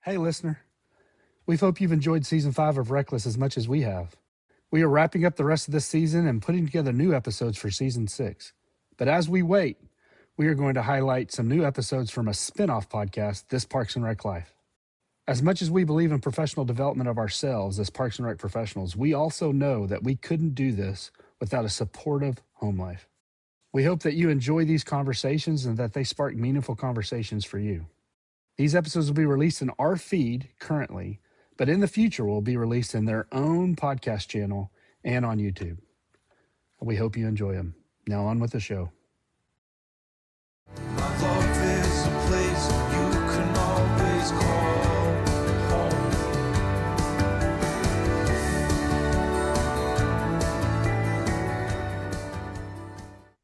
Hey, listener. We hope you've enjoyed Season 5 of RecLess as much as we have. We are wrapping up the rest of this season and putting together new episodes for Season 6. But as we wait, we are going to highlight some new episodes from a spin-off podcast, This Parks and Rec Life. As much as we believe in professional development of ourselves as Parks and Rec professionals, we also know that we couldn't do this without a supportive home life. We hope that you enjoy these conversations and that they spark meaningful conversations for you. These episodes will be released in our feed currently, but in the future will be released in their own podcast channel and on YouTube. We hope you enjoy them. Now on with the show. My love is a place you can always call home.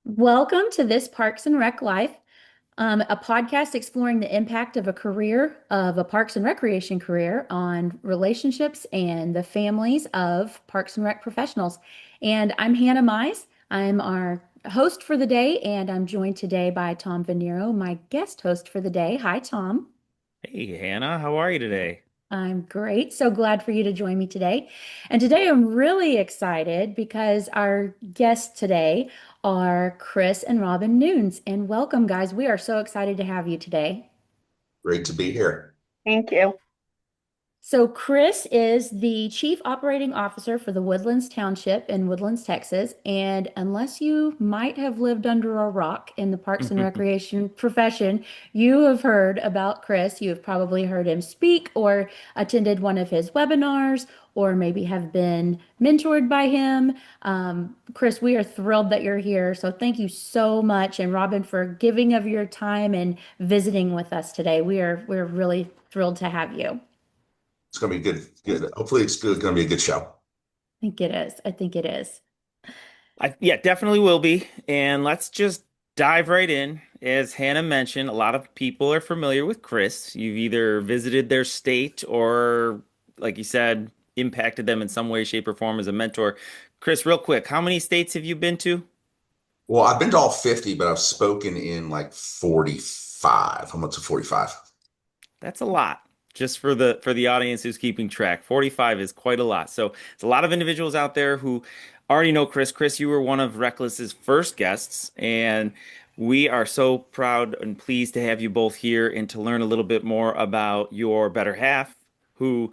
Welcome to This Parks and Rec Life, a podcast exploring the impact of a Parks and Recreation career on relationships and the families of Parks and Rec professionals. And I'm Hannah Mize. I'm our host for the day, and I'm joined today by Tom Venniro, my guest host for the day. Hi, Tom. Hey, Hannah, how are you today? I'm great. So glad for you to join me today. And today I'm really excited because our guests today are Chris and Robin Nunes. And welcome, guys. We are so excited to have you today. Great to be here. Thank you. So Chris is the Chief Operating Officer for the Woodlands Township in Woodlands, Texas. And unless you might have lived under a rock in the Parks and Recreation profession, you have heard about Chris. You have probably heard him speak or attended one of his webinars or maybe have been mentored by him. Chris, we are thrilled that you're here. So thank you so much. And Robin, for giving of your time and visiting with us today. We're really thrilled to have you. It's going to be good. Hopefully it's going to be a good show. I think it is. Yeah, definitely will be. And let's just dive right in. As Hannah mentioned, a lot of people are familiar with Chris. You've either visited their state or, like you said, impacted them in some way, shape, or form as a mentor. Chris, real quick, how many states have you been to? Well, I've been to all 50, but I've spoken in like 45. I'm up to 45. That's a lot. Just for the audience who's keeping track, 45 is quite a lot. So it's a lot of individuals out there who already know Chris. Chris, you were one of RecLess's first guests, and we are so proud and pleased to have you both here and to learn a little bit more about your better half, who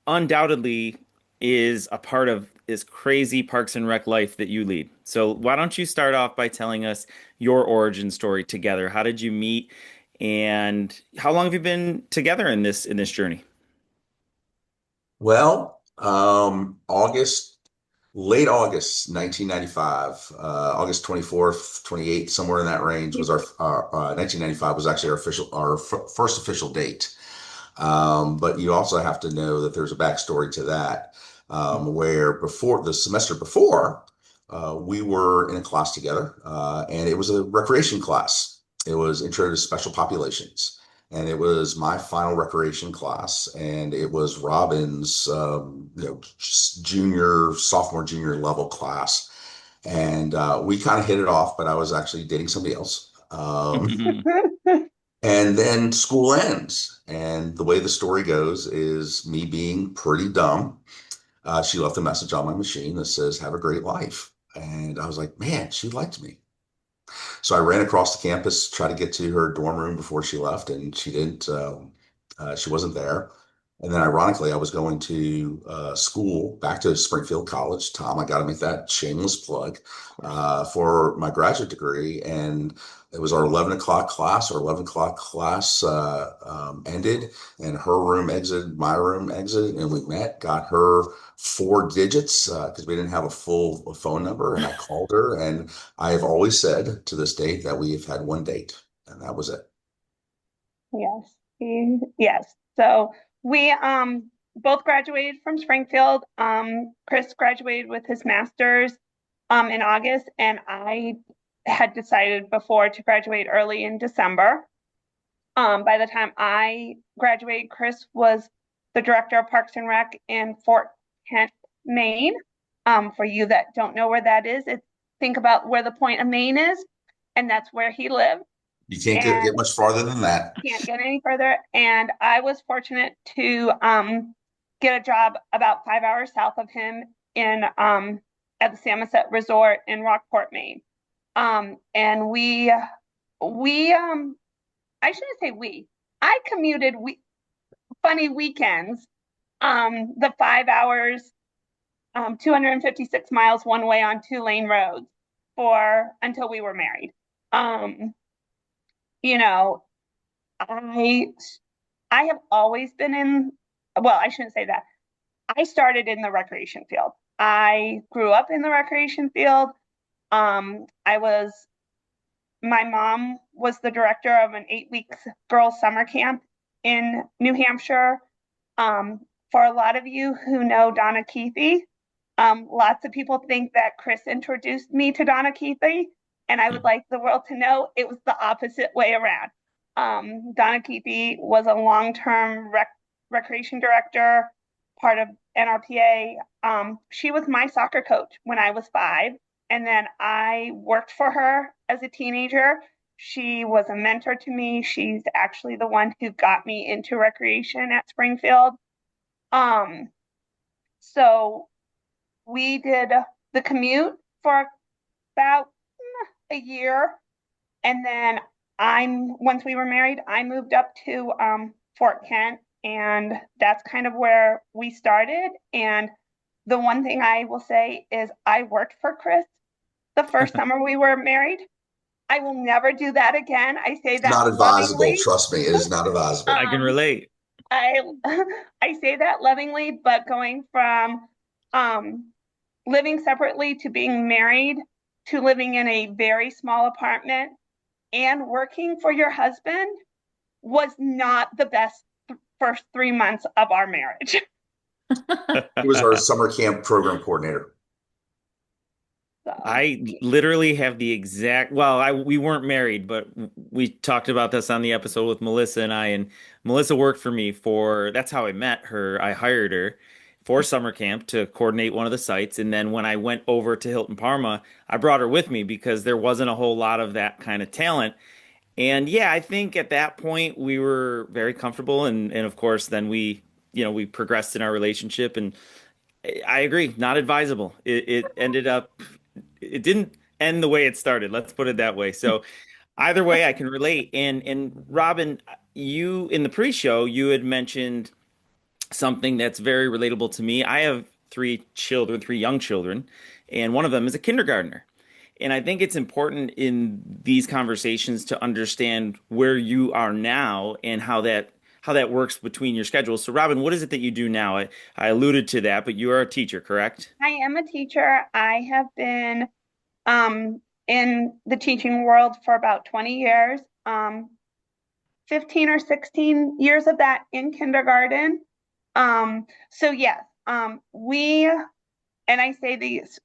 undoubtedly is a part of this crazy Parks and Rec life that you lead. So why don't you start off by telling us your origin story together? How did you meet? And how long have you been together in this journey? Well, late August, 1995, August 24th, 28th, somewhere in that range was our 1995 was actually our first official date. But you also have to know that there's a backstory to that, where before the semester before, we were in a class together, and it was a recreation class. It was Intro to Special Populations, and it was my final recreation class, and it was Robin's, sophomore, junior level class, and we kind of hit it off. But I was actually dating somebody else, and then school ends, and the way the story goes is me being pretty dumb. She left a message on my machine that says, "Have a great life," and I was like, "Man, she liked me." So I ran across the campus, tried to get to her dorm room before she left, and she didn't. She wasn't there. And then, ironically, I was going to school back to Springfield College. Tom, I got to make that shameless plug for my graduate degree, and it was our 11 o'clock class. Our 11 o'clock class ended, and her room exited, my room exited, and we met. Got her 4 digits because we didn't have a full phone number, and I called her. And I have always said to this date that we have had one date, and that was it. Yes. So we both graduated from Springfield. Chris graduated with his master's in August, and I had decided before to graduate early in December. By the time I graduated, Chris was the director of Parks and Rec in Fort Kent, Maine. For you that don't know where that is, think about where the Point of Maine is, and that's where he lived. You can't get and much farther than that. can't get any further. And I was fortunate to get a job about 5 hours south of him in at the Samoset Resort in Rockport, Maine. And we I shouldn't say we. I commuted funny weekends, the 5 hours, 256 miles one way on 2-lane roads for until we were married. Um, you know, I I have always been in, well, I shouldn't say that. I started in the recreation field. I grew up in the recreation field. I was My mom was the director of an 8 week girls summer camp in New Hampshire. For a lot of you who know Donna Keithy, lots of people think that Chris introduced me to Donna Keithy, and I would like the world to know it was the opposite way around. Donna Keithy was a long-term recreation director, part of NRPA. She was my soccer coach when I was 5, and then I worked for her as a teenager. She was a mentor to me. She's actually the one who got me into recreation at Springfield. Um, so we did the commute for about a year, and then once we were married, I moved up to Fort Kent, and that's kind of where we started. And the one thing I will say is I worked for Chris the first summer we were married. I will never do that again. I say It's that not advisable. lovingly. Trust me, it is not advisable. I can Um, relate. I I say that lovingly, but going from um, living separately to being married to living in a very small apartment and working for your husband was not the best first 3 months of our marriage. He was our summer camp program coordinator. So, I literally have the exact, well, we weren't married, but we talked about this on the episode with Melissa and I, and Melissa worked for me that's how I met her. I hired her for summer camp to coordinate one of the sites. And then when I went over to Hilton-Parma, I brought her with me because there wasn't a whole lot of that kind of talent. And yeah, I think at that point we were very comfortable. And of course, then we progressed in our relationship. And I agree, not advisable. It ended up, it didn't end the way it started. Let's put it that way. So either way, I can relate. And Robin, you in the pre-show, you had mentioned something that's very relatable to me. I have 3 children, 3 young children, and one of them is a kindergartner. And I think it's important in these conversations to understand where you are now and how that works between your schedules. So, Robin, what is it that you do now? I alluded to that, but you are a teacher, correct? I am a teacher. I have been in the teaching world for about 20 years, 15 or 16 years of that in kindergarten. So yes, and I say these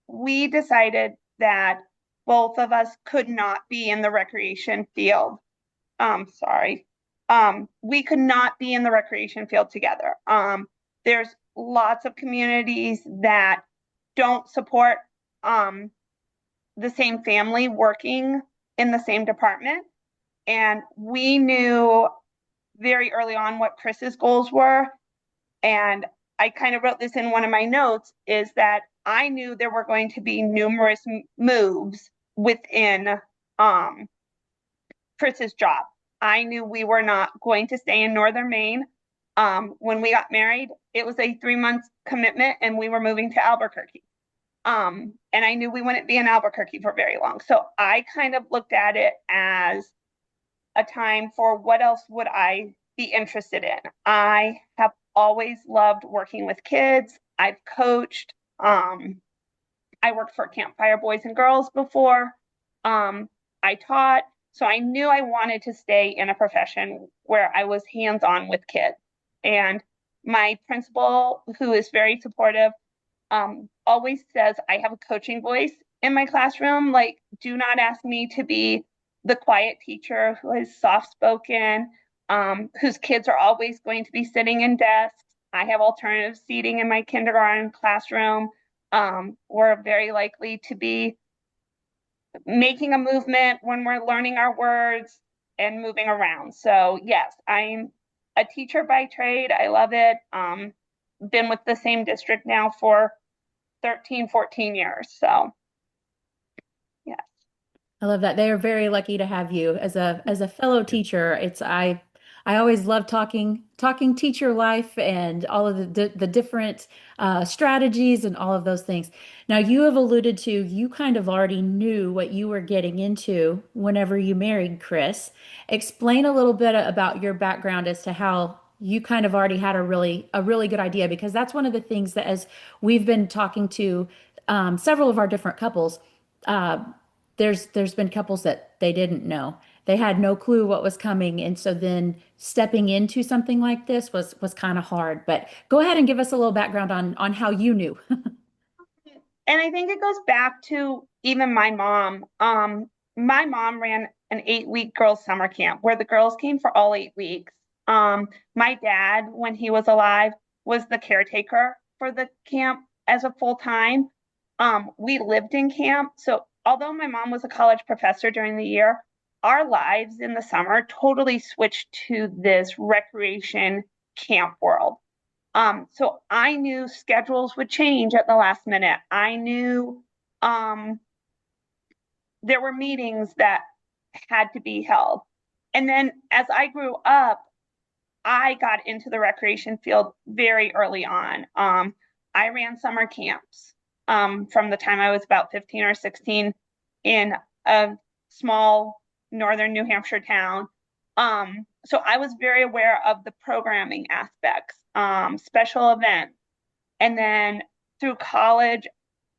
we decided that both of us could not be in the recreation field. Sorry. We could not be in the recreation field together. There's lots of communities that don't support the same family working in the same department. And we knew very early on what Chris's goals were. And I kind of wrote this in one of my notes, is that I knew there were going to be numerous moves within Chris's job. I knew we were not going to stay in Northern Maine. When we got married, it was a 3 month commitment and we were moving to Albuquerque. And I knew we wouldn't be in Albuquerque for very long. So I kind of looked at it as a time for what else would I be interested in. I have always loved working with kids. I've coached. I worked for Campfire Boys and Girls before. I taught. So I knew I wanted to stay in a profession where I was hands-on with kids. And my principal, who is very supportive, always says I have a coaching voice in my classroom. Like, do not ask me to be the quiet teacher who is soft-spoken, whose kids are always going to be sitting in desks. I have alternative seating in my kindergarten classroom. We're very likely to be making a movement when we're learning our words and moving around. So yes, I'm a teacher by trade. I love it. Been with the same district now for 13, 14 years. So yes. I love that. They are very lucky to have you as a fellow teacher. I always love talking teacher life and all of the different strategies and all of those things. Now you have alluded to you kind of already knew what you were getting into whenever you married Chris. Explain a little bit about your background as to how you kind of already had a really good idea, because that's one of the things that as we've been talking to several of our different couples. Uh, there's been couples that they didn't know. They had no clue what was coming, and so then stepping into something like this was kind of hard. But go ahead and give us a little background on how you knew. And I think it goes back to even my mom. My mom ran an 8-week girls' summer camp where the girls came for all 8 weeks. My dad, when he was alive, was the caretaker for the camp as a full time. We lived in camp. So although my mom was a college professor during the year, our lives in the summer totally switched to this recreation camp world. So I knew schedules would change at the last minute. I knew um, there were meetings that had to be held. And then as I grew up, I got into the recreation field very early on. I ran summer camps from the time I was about 15 or 16 in a small northern New Hampshire town. So I was very aware of the programming aspects, special events. And then through college,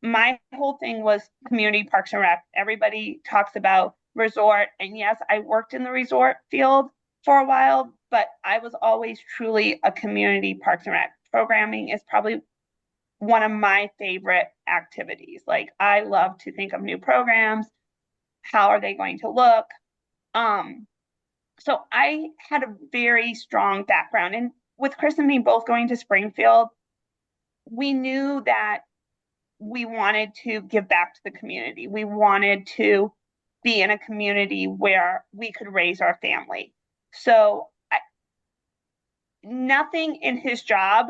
my whole thing was community parks and rec. Everybody talks about resort. And yes, I worked in the resort field for a while, but I was always truly a community parks and rec. Programming is probably one of my favorite activities. Like I love to think of new programs. How are they going to look? Um, so I had a very strong background. And with Chris and me both going to Springfield, we knew that we wanted to give back to the community. We wanted to be in a community where we could raise our family. So nothing in his job,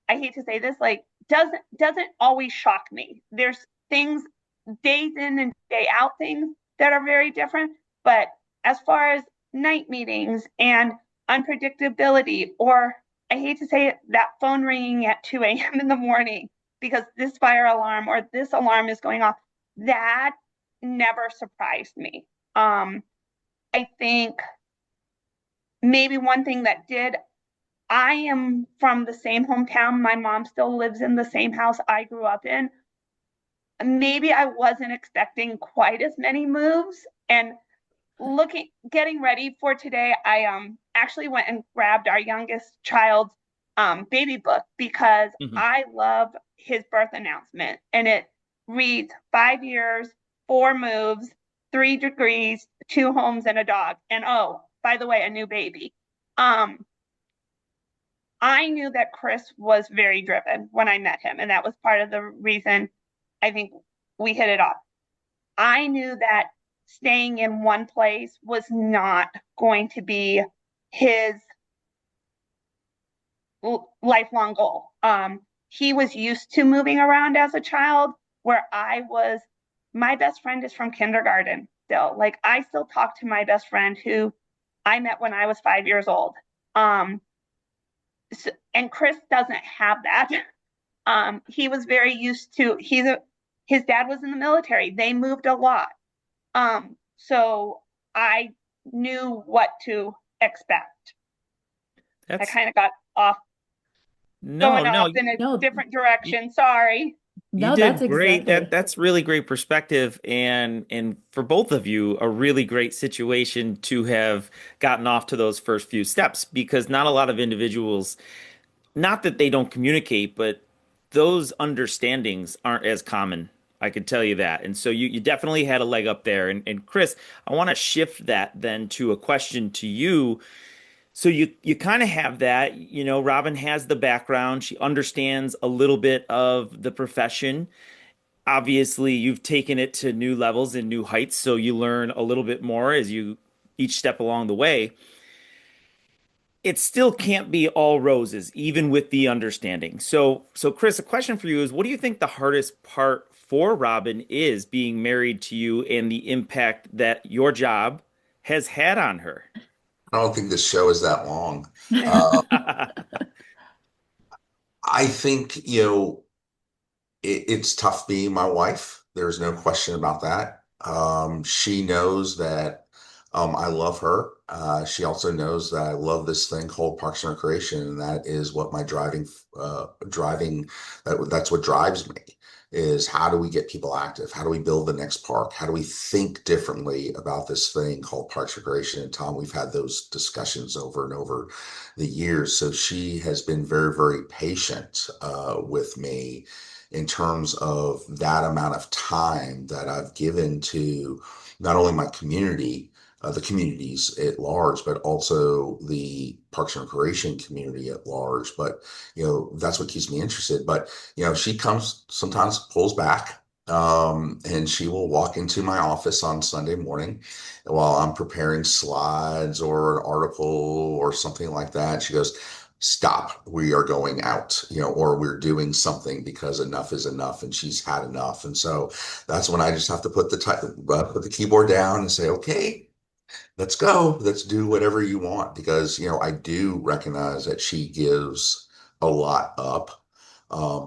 I hate to say this, like doesn't always shock me. There's things days in and day out things that are very different, but as far as night meetings and unpredictability, or I hate to say it, that phone ringing at 2 a.m. in the morning because this fire alarm or this alarm is going off, that never surprised me. I think maybe one thing that did, I am from the same hometown. My mom still lives in the same house I grew up in. Maybe I wasn't expecting quite as many moves. And getting ready for today, I actually went and grabbed our youngest child's baby book because Mhm. I love his birth announcement. And it reads 5 years, 4 moves, 3 degrees, 2 homes, and a dog. And oh, by the way, a new baby. Um, I knew that Chris was very driven when I met him, and that was part of the reason I think we hit it off. I knew that staying in one place was not going to be his lifelong goal. He was used to moving around as a child, where my best friend is from kindergarten still. Like, I still talk to my best friend who I met when I was 5 years old. And Chris doesn't have that. He was very used to, his dad was in the military. They moved a lot. So I knew what to expect. I That's kind of got off, no, going no. off in a No, different direction. Sorry. You no, that's did great. exactly. That's really great perspective, and for both of you, a really great situation to have gotten off to those first few steps, because not a lot of individuals, not that they don't communicate, but those understandings aren't as common. I could tell you that. And so you definitely had a leg up there. And Chris, I want to shift that then to a question to you. So you kind of have that, Robin has the background. She understands a little bit of the profession. obviously you've taken it to new levels and new heights, so you learn a little bit more as you each step along the way. It still can't be all roses, even with the understanding. So Chris, a question for you is, what do you think the hardest part for Robin is being married to you and the impact that your job has had on her? I don't think this show is that long. Uh, I think, it's tough being my wife. There's no question about that. She knows that I love her. She also knows that I love this thing called Parks and Recreation, and that is what my that's what drives me. Is how do we get people active? How do we build the next park? How do we think differently about this thing called Parks and Recreation? And Tom, we've had those discussions over and over the years. So she has been very, very patient with me in terms of that amount of time that I've given to not only my community, the communities at large, but also the Parks and Recreation community at large. But, that's what keeps me interested. But, she comes sometimes pulls back. And she will walk into my office on Sunday morning while I'm preparing slides or an article or something like that. She goes, stop, we are going out, or we're doing something because enough is enough and she's had enough. And so that's when I just have to put the keyboard down and say, okay, let's go, let's do whatever you want. Because, I do recognize that she gives a lot up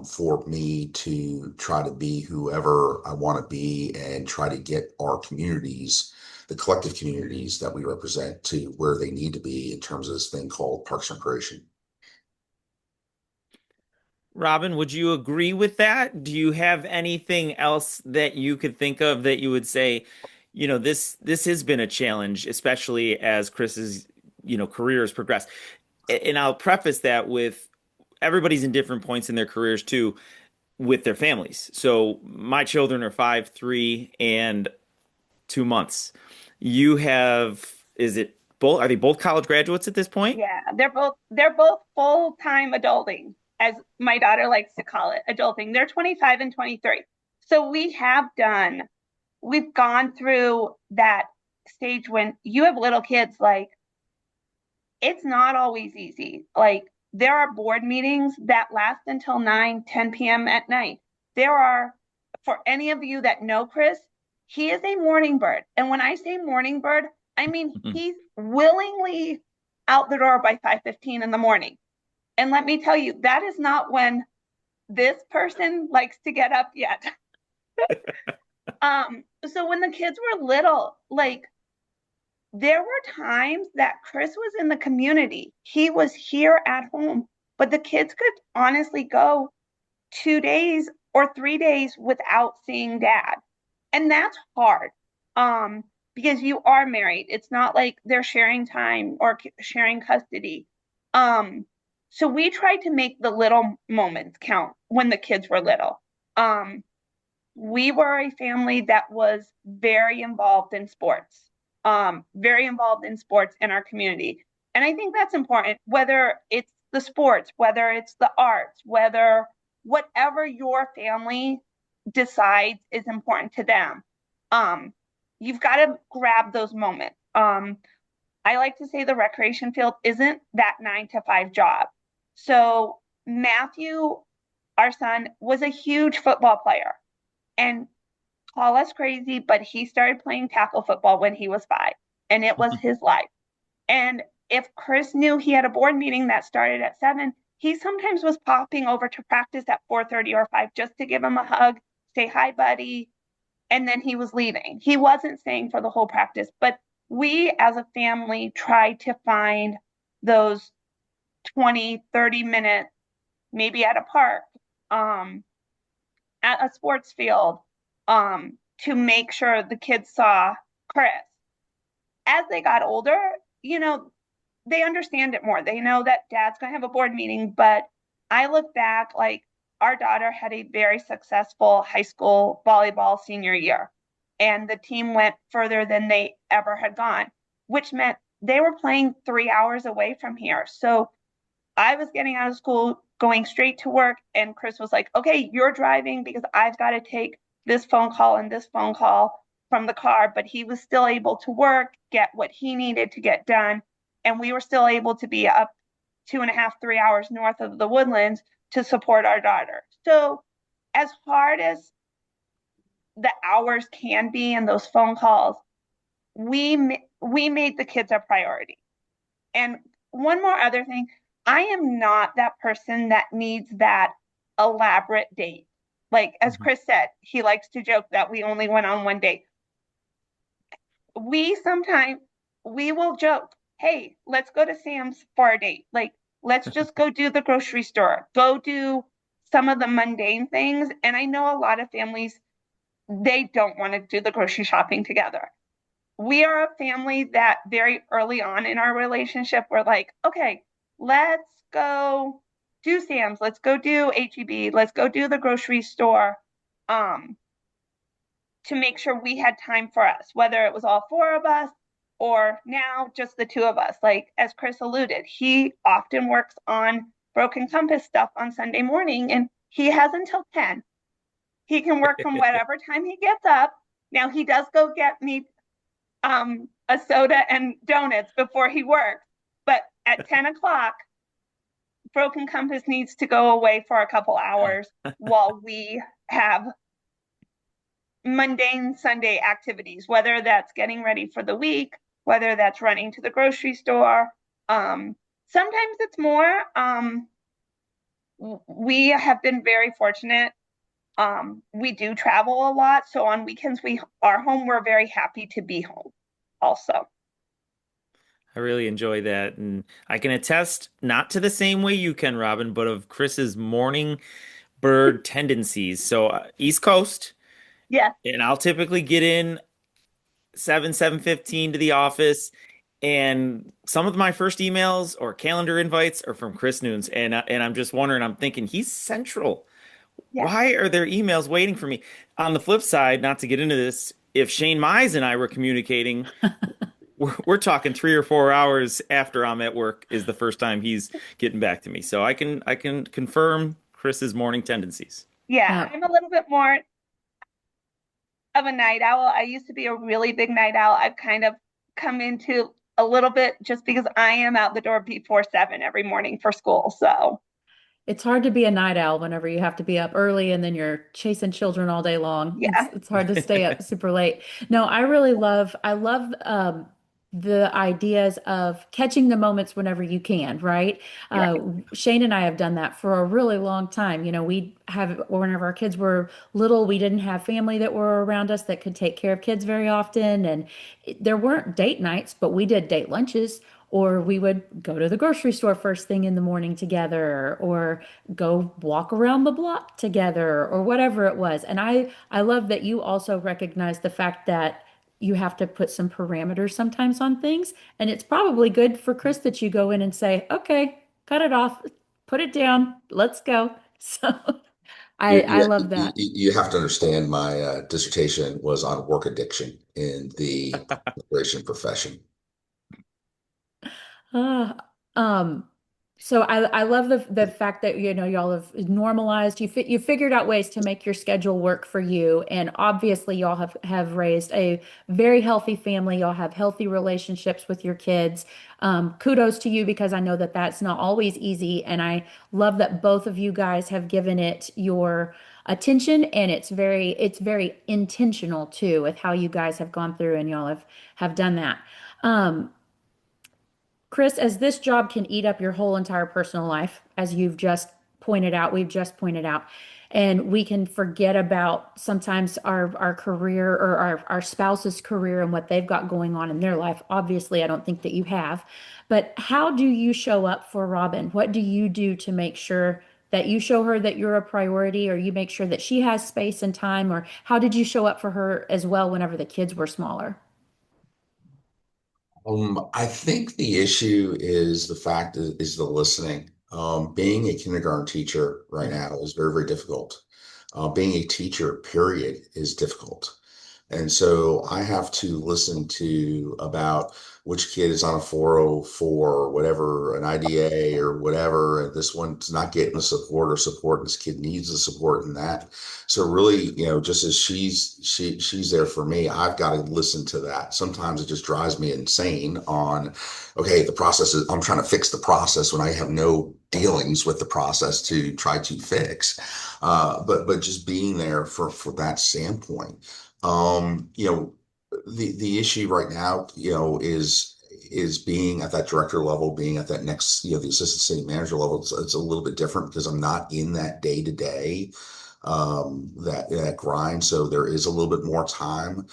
for me to try to be whoever I want to be and try to get our communities, the collective communities that we represent, to where they need to be in terms of this thing called Parks and Recreation. Robin, would you agree with that? Do you have anything else that you could think of that you would say, this has been a challenge, especially as Chris's, career has progressed. And I'll preface that with everybody's in different points in their careers too, with their families. So my children are 5, 3, and 2 months. You have, is it both? Are they both college graduates at this point? Yeah, they're both full-time adulting, as my daughter likes to call it, adulting. They're 25 and 23. So we've gone through that stage when you have little kids, like it's not always easy. Like there are board meetings that last until 9, 10 p.m. at night. For any of you that know Chris, he is a morning bird. And when I say morning bird, I mean he's willingly out the door by 5:15 in the morning. And let me tell you, that is not when this person likes to get up yet. So when the kids were little, like there were times that Chris was in the community. He was here at home, but the kids could honestly go 2 days or 3 days without seeing dad. And that's hard. Because you are married. It's not like they're sharing time or sharing custody. So we tried to make the little moments count when the kids were little. We were a family that was very involved in sports, in our community. And I think that's important, whether it's the sports, whether it's the arts, whatever your family decides is important to them. You've got to grab those moments. I like to say the recreation field isn't that 9 to 5 job. So Matthew, our son, was a huge football player, and call us crazy, but he started playing tackle football when he was 5, and it was his life. And if Chris knew he had a board meeting that started at 7, he sometimes was popping over to practice at 4:30 or 5 just to give him a hug, say hi, buddy, and then he was leaving. He wasn't staying for the whole practice, but we as a family tried to find those 20, 30 minutes, maybe at a park, at a sports field, to make sure the kids saw Chris. As they got older, they understand it more. They know that dad's going to have a board meeting, but I look back, like our daughter had a very successful high school volleyball senior year, and the team went further than they ever had gone, which meant they were playing 3 hours away from here. So I was getting out of school, going straight to work, and Chris was like, okay, you're driving because I've got to take this phone call and this phone call from the car, but he was still able to work, get what he needed to get done. And we were still able to be up 2.5, 3 hours north of the Woodlands to support our daughter. So as hard as the hours can be in those phone calls, we made the kids a priority. And one more other thing, I am not that person that needs that elaborate date. Like, as Chris said, he likes to joke that we only went on one date. Sometimes we will joke, hey, let's go to Sam's for a date. Like, let's just go do the grocery store, go do some of the mundane things. And I know a lot of families, they don't want to do the grocery shopping together. We are a family that very early on in our relationship, we're like, okay, let's go do Sam's, let's go do HEB, let's go do the grocery store, to make sure we had time for us, whether it was all four of us or now just the two of us. Like, as Chris alluded, he often works on Broken Compass stuff on Sunday morning, and he has until 10. He can work from whatever time he gets up. Now, he does go get me a soda and donuts before he works, but at 10 o'clock, Broken Compass needs to go away for a couple hours while we have mundane Sunday activities, whether that's getting ready for the week, whether that's running to the grocery store. Sometimes it's more. We have been very fortunate. We do travel a lot, so on weekends we are home. We're very happy to be home also. I really enjoy that. And I can attest, not to the same way you can, Robin, but of Chris's morning bird tendencies. So East Coast, Yeah. and I'll typically get in 7:15 to the office. And some of my first emails or calendar invites are from Chris Nunes. And I'm just wondering, I'm thinking he's central. Yeah. Why are there emails waiting for me? On the flip side, not to get into this, if Shane Mize and I were communicating, we're talking 3 or 4 hours after I'm at work is the first time he's getting back to me. So I can confirm Chris's morning tendencies. Yeah, I'm a little bit more of a night owl. I used to be a really big night owl. I've kind of come into a little bit just because I am out the door before 7 every morning for school. So it's hard to be a night owl whenever you have to be up early and then you're chasing children all day long. Yeah. It's hard to stay up super late. No, I love the ideas of catching the moments whenever you can, right? Shane and I have done that for a really long time. You know, whenever our kids were little, we didn't have family that were around us that could take care of kids very often. And there weren't date nights, but we did date lunches. Or we would go to the grocery store first thing in the morning together, or go walk around the block together, or whatever it was. And I love that you also recognize the fact that you have to put some parameters sometimes on things. And it's probably good for Chris that you go in and say, okay, cut it off, put it down, let's go. So I love that. You have to understand my dissertation was on work addiction in the immigration profession. So I love the fact that, you know, y'all have normalized, you figured out ways to make your schedule work for you. And obviously y'all have raised a very healthy family. Y'all have healthy relationships with your kids. Kudos to you, because I know that that's not always easy. And I love that both of you guys have given it your attention, and it's very intentional too with how you guys have gone through and y'all have done that. Chris, as this job can eat up your whole entire personal life, as we've just pointed out, and we can forget about sometimes our career or our spouse's career and what they've got going on in their life. Obviously, I don't think that you have, but how do you show up for Robin? What do you do to make sure that you show her that you're a priority, or you make sure that she has space and time, or how did you show up for her as well whenever the kids were smaller? I think the issue is the listening. Being a kindergarten teacher right now is very, very difficult. Being a teacher, period, is difficult. And so I have to listen to about which kid is on a 404 or whatever, an IDA or whatever, and this one's not getting the support, and this kid needs the support and that. So really, just as she's there for me, I've got to listen to that. Sometimes it just drives me insane on, okay, the process is, I'm trying to fix the process when I have no dealings with the process to try to fix. But just being there for that standpoint. You know, the issue right now, is being at that director level, being at that next, the assistant city manager level. It's a little bit different because I'm not in that day to day, that grind. So there is a little bit more time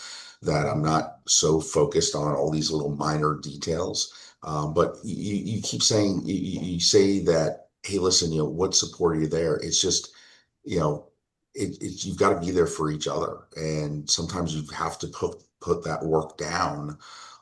that I'm not so focused on all these little minor details. But you keep saying, you say that, hey, listen, what support are you there? It's just, you know, you've got to be there for each other, and sometimes you have to put that work down.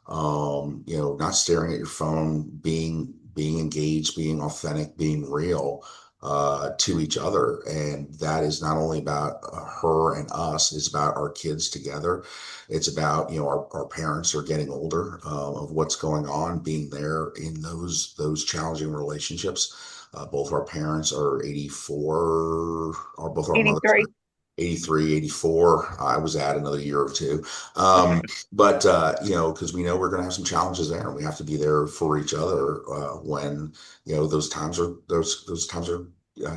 Not staring at your phone, being engaged, being authentic, being real, to each other. And that is not only about her and us, it's about our kids together. It's about, our parents are getting older, of what's going on, being there in those challenging relationships. Both our parents are 84, or both our mothers are 83. 83, 84. I was at another year or two. But because we know we're going to have some challenges there, and we have to be there for each other, when, those times are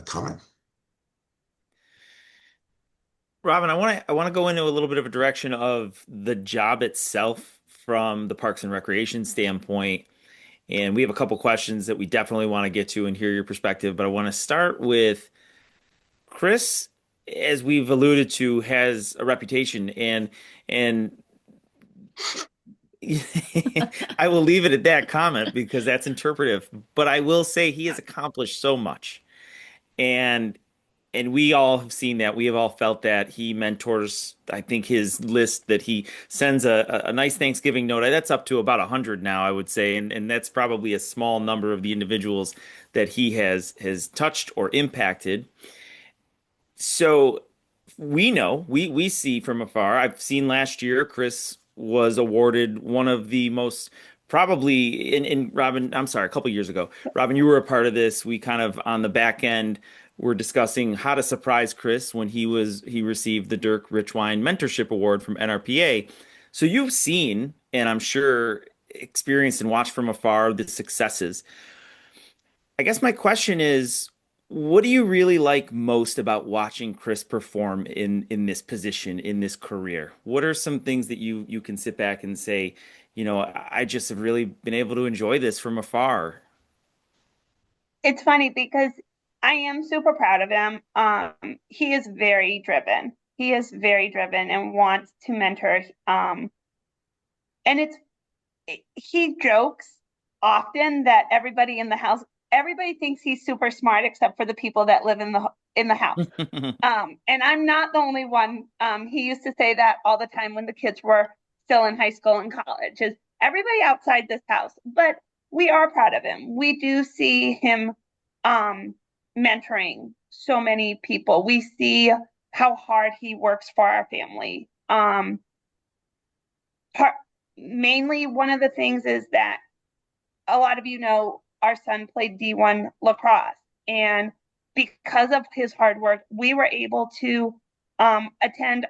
coming. Robin, I want to go into a little bit of a direction of the job itself from the Parks and Recreation standpoint. And we have a couple questions that we definitely want to get to and hear your perspective. But I want to start with Chris, as we've alluded to, has a reputation, and I will leave it at that comment because that's interpretive. But I will say he has accomplished so much. And we all have seen that. We have all felt that he mentors. I think his list that he sends a nice Thanksgiving note. That's up to about 100 now, I would say, and that's probably a small number of the individuals that he has touched or impacted. So we know, we see from afar. I've seen last year, Chris was awarded one of the most, probably in Robin, I'm sorry, a couple years ago. Robin, you were a part of this. We kind of on the back end were discussing how to surprise Chris when he received the Dirk Richwine Mentorship Award from NRPA. So you've seen, and I'm sure experienced and watched from afar, the successes. I guess my question is, what do you really like most about watching Chris perform in this position, in this career? What are some things that you can sit back and say, I just have really been able to enjoy this from afar? It's funny because I am super proud of him. He is very driven. He is very driven and wants to mentor. And he jokes often that everybody thinks he's super smart except for the people that live in the house. And I'm not the only one. He used to say that all the time when the kids were still in high school and college, is everybody outside this house. But we are proud of him. We do see him mentoring so many people. We see how hard he works for our family. Mainly one of the things is that a lot of our son played D1 lacrosse, and because of his hard work, we were able to attend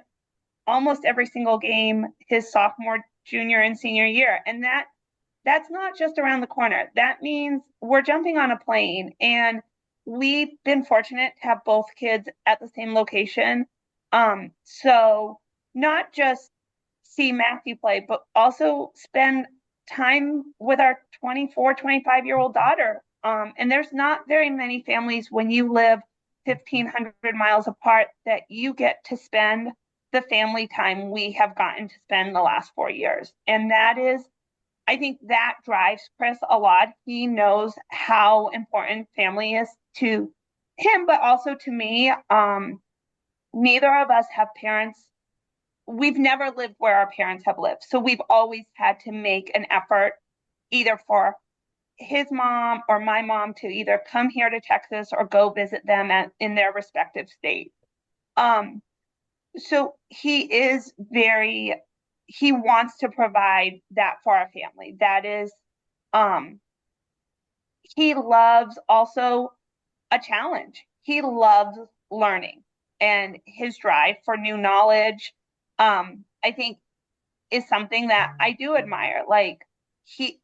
almost every single game his sophomore, junior, and senior year. And that's not just around the corner. That means we're jumping on a plane, and we've been fortunate to have both kids at the same location. So not just see Matthew play, but also spend time with our 24, 25-year-old daughter. And there's not very many families when you live 1,500 miles apart that you get to spend the family time we have gotten to spend the last 4 years. And I think that drives Chris a lot. He knows how important family is to him, but also to me. Neither of us have parents. We've never lived where our parents have lived. So we've always had to make an effort either for his mom or my mom to either come here to Texas or go visit them in their respective states. so he wants to provide that for our family. That is, um, he loves also a challenge. He loves learning, and his drive for new knowledge, I think, is something that I do admire. Like, he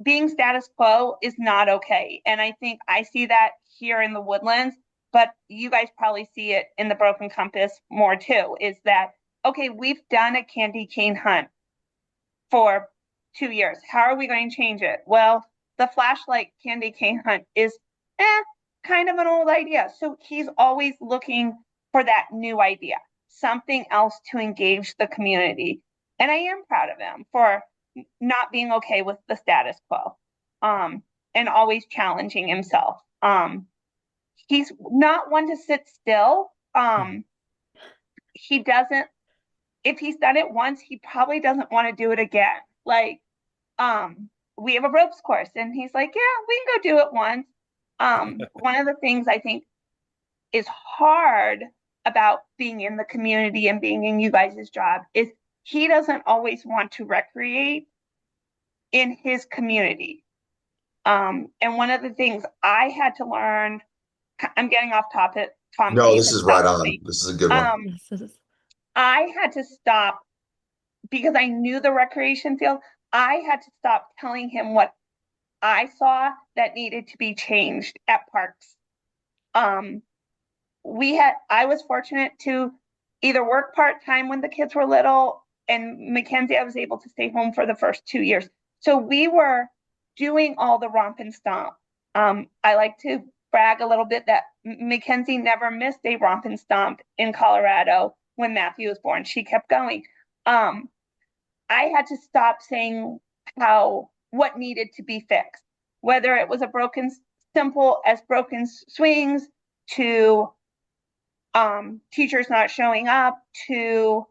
being status quo is not okay. And I think I see that here in the Woodlands, but you guys probably see it in the Broken Compass more too, is that, okay, we've done a candy cane hunt for 2 years. How are we going to change it? Well, the flashlight candy cane hunt is kind of an old idea. So he's always looking for that new idea, something else to engage the community. And I am proud of him for not being okay with the status quo, and always challenging himself. He's not one to sit still. He doesn't, if he's done it once, he probably doesn't want to do it again. Like, we have a ropes course, and he's like, yeah, we can go do it once. One of the things I think is hard about being in the community and being in you guys' job is he doesn't always want to recreate in his community. And one of the things I had to learn, I'm getting off topic, Tom. No, So this is right on. This is a good one. I had to stop because I knew the recreation field. I had to stop telling him what I saw that needed to be changed at parks. I was fortunate to either work part-time when the kids were little, and Mackenzie, I was able to stay home for the first 2 years. So we were doing all the romp and stomp. I like to brag a little bit that Mackenzie never missed a romp and stomp in Colorado when Matthew was born. She kept going. I had to stop saying what needed to be fixed, whether it was simple as broken swings to teachers not showing up, to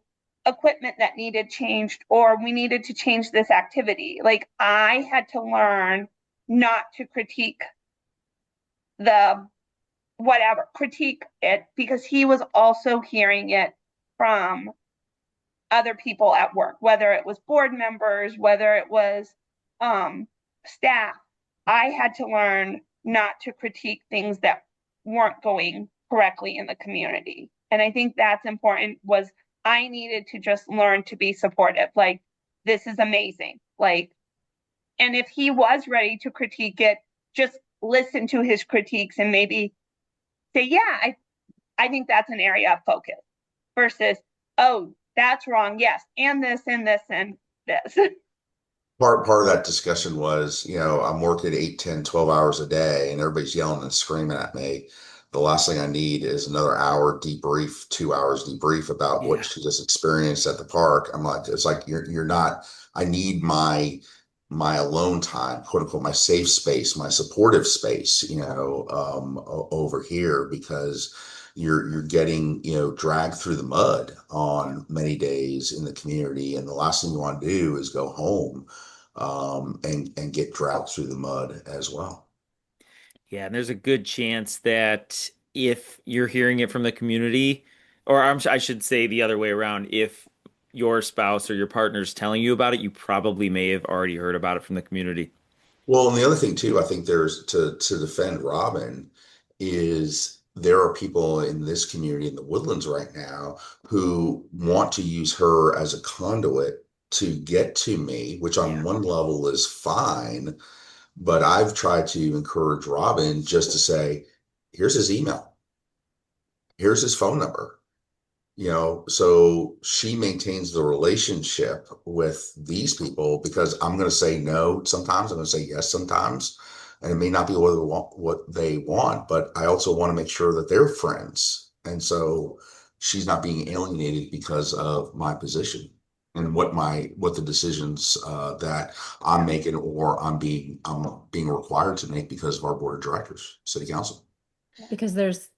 equipment that needed changed, or we needed to change this activity. Like, I had to learn not to critique it, because he was also hearing it from other people at work, whether it was board members, whether it was staff. I had to learn not to critique things that weren't going correctly in the community. And I think that's important. I needed to just learn to be supportive. Like, this is amazing. Like, and if he was ready to critique it, just listen to his critiques and maybe say, yeah, I think that's an area of focus, versus, oh, that's wrong. Yes. And this and this and this. Part of that discussion was, I'm working 8, 10, 12 hours a day, and everybody's yelling and screaming at me. The last thing I need is another hour debrief, 2 hours debrief about what she just experienced at the park. I'm like, it's like, you're not, I need my alone time, quote unquote, my safe space, my supportive space, over here, because you're getting, dragged through the mud on many days in the community. And the last thing you want to do is go home, and get dragged through the mud as well. Yeah, and there's a good chance that if you're hearing it from the community, or I should say the other way around, if your spouse or your partner's telling you about it, you probably may have already heard about it from the community. Well, and the other thing too, I think there's to defend Robin, is there are people in this community in the Woodlands right now who want to use her as a conduit to get to me, which on one level is fine. But I've tried to encourage Robin just to say, here's his email, here's his phone number, so she maintains the relationship with these people, because I'm going to say no sometimes, I'm going to say yes sometimes, and it may not be what they want, but I also want to make sure that they're friends. And so she's not being alienated because of my position and what the decisions that I'm making, or I'm being required to make because of our board of directors, city council. Because there's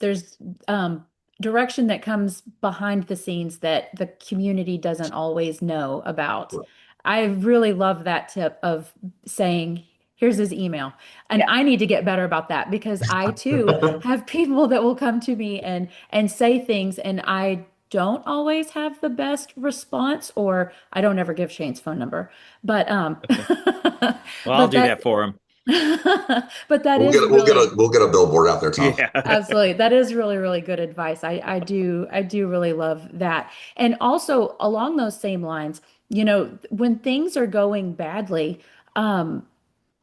direction that comes behind the scenes that the community doesn't always know about. Right. I really love that tip of saying, here's his email. And Yeah. I need to get better about that, because I too have people that will come to me and say things, and I don't always have the best response, or I don't ever give Shane's phone number, but Well, I'll but do that that for him. but that is really We'll get a billboard out there, Tom. Yeah. absolutely. That is really, really good advice. I do really love that. And also along those same lines, when things are going badly, um,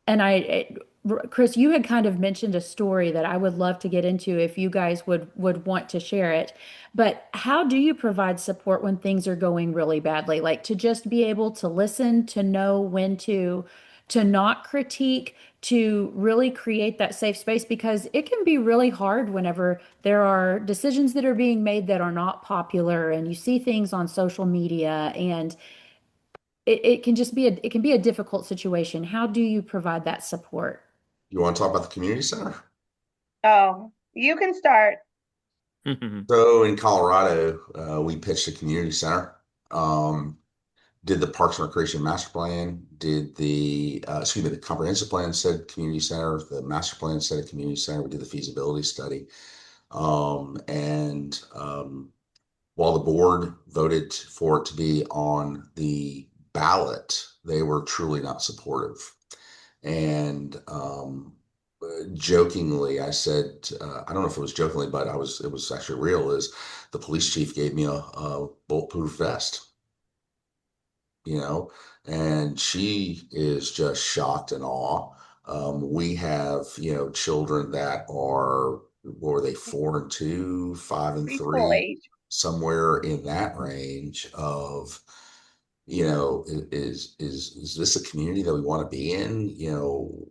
and Chris, you had kind of mentioned a story that I would love to get into if you guys would want to share it. But how do you provide support when things are going really badly? Like to just be able to listen, to know when to not critique, to really create that safe space because it can be really hard whenever there are decisions that are being made that are not popular and you see things on social media and it can just be a difficult situation. How do you provide that support? You want to talk about the community center? Oh, you can start. So in Colorado, we pitched a community center. Um, did the Parks and Recreation Master Plan, did the comprehensive plan said community center, the master plan said a community center. We did the feasibility study. And while the board voted for it to be on the ballot, they were truly not supportive. And jokingly, I said, I don't know if it was jokingly, but it was actually real, is the police chief gave me a bulletproof vest, you know, and she is just shocked and awe. We have, children that are, what were they, 4 and 2, 5 and 3, Preschool age. somewhere in that range of, is this a community that we want to be in?